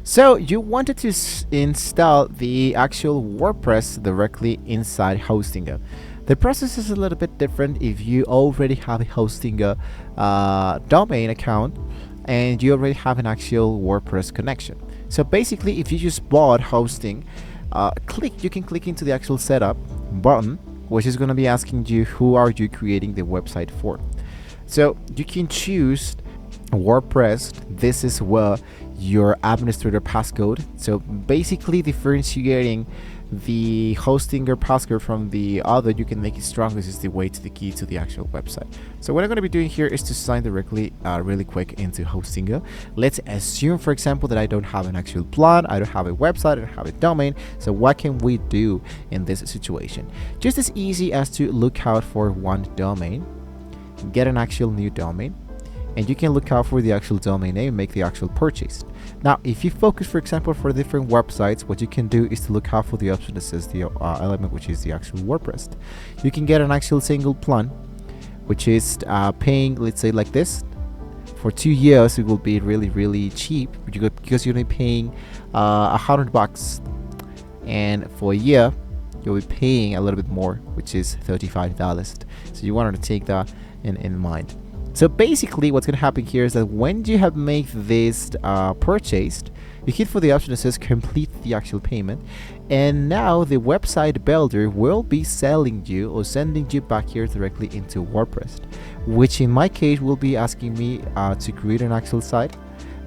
So you wanted to install the actual WordPress directly inside Hostinger. The process is a little bit different if you already have a Hostinger domain account and you already have an actual WordPress connection. So basically, if you just bought hosting, you can click into the actual setup button, which is going to be asking you who are you creating the website for. So you can choose WordPress. This is where your administrator passcode. So basically differentiating the Hostinger passcode from the other, you can make it strong. This is the way to the key to the actual website. So what I'm going to be doing here is to sign directly really quick into Hostinger. Let's assume, for example, that I don't have an actual plan, I don't have a website, I don't have a domain. So what can we do in this situation? Just as easy as to look out for one domain, get an actual new domain, and you can look out for the actual domain name and make the actual purchase. Now, if you focus, for example, for different websites, what you can do is to look out for the option that says the element, which is the actual WordPress. You can get an actual single plan, which is paying, let's say like this, for 2 years. It will be really cheap because you're only paying $100, and for a year you'll be paying a little bit more, which is $35. So you wanted to take that in mind. So basically what's going to happen here is that when you have made this purchased, you hit for the option that says complete the actual payment, and now the website builder will be selling you or sending you back here directly into WordPress, which in my case will be asking me to create an actual site.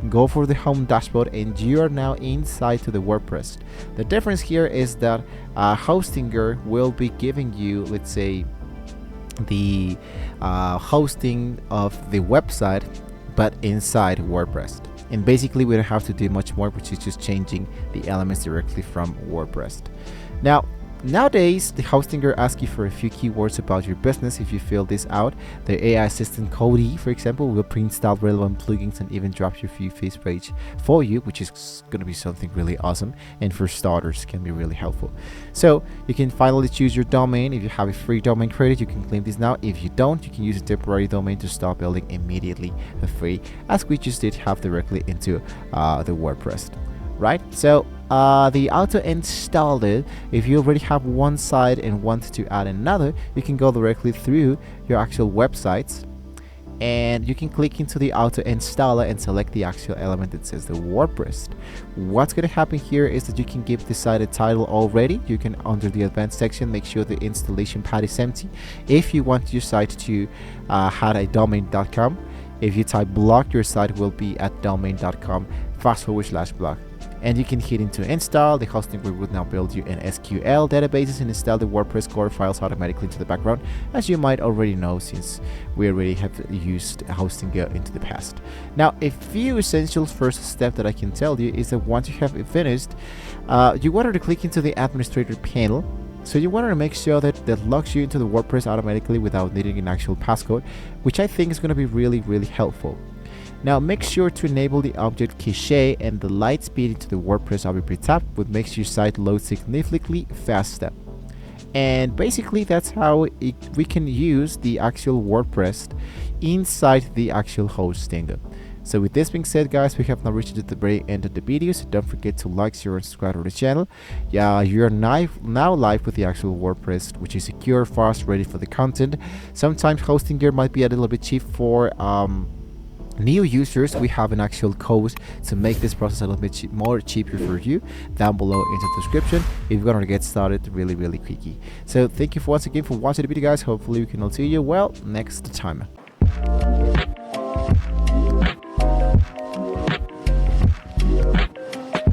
Go for the home dashboard and you are now inside to the WordPress. The difference here is that Hostinger will be giving you, let's say, the hosting of the website but inside WordPress, and basically we don't have to do much more, which is just changing the elements directly from WordPress. Now nowadays the Hostinger asks you for a few keywords about your business. If you fill this out, the AI assistant Cody, for example, will pre-install relevant plugins and even drop your few face page for you, which is going to be something really awesome, and for starters can be really helpful. So you can finally choose your domain. If you have a free domain credit, you can claim this now. If you don't, you can use a temporary domain to start building immediately for free, as we just did have directly into the WordPress. Right, so the auto installer, if you already have one site and want to add another, you can go directly through your actual websites and you can click into the auto installer and select the actual element that says the WordPress. What's going to happen here is that you can give the site a title already. You can, under the advanced section, make sure the installation pad is empty. If you want your site to have a domain.com, if you type blog, your site will be at domain.com/blog. And you can hit into install. The hosting would now build you an SQL databases and install the WordPress core files automatically into the background, as you might already know since we already have used Hostinger into the past. Now, a few essential first step that I can tell you is that once you have it finished, you wanted to click into the administrator panel. So you want to make sure that logs you into the WordPress automatically without needing an actual passcode, which I think is going to be really helpful. Now make sure to enable the object cache, and the light speed into the WordPress object tab would make your site load significantly faster. And basically that's how we can use the actual WordPress inside the actual Hostinger. So with this being said, guys, we have now reached the very end of the video, so don't forget to like, share, and subscribe to the channel. Yeah, you're now live with the actual WordPress, which is secure, fast, ready for the content. Sometimes Hostinger might be a little bit cheap for new users. We have an actual code to make this process a little bit cheaper for you down below in the description if you're gonna get started really quickly. So thank you once again for watching the video, guys. Hopefully we can all see you well next time.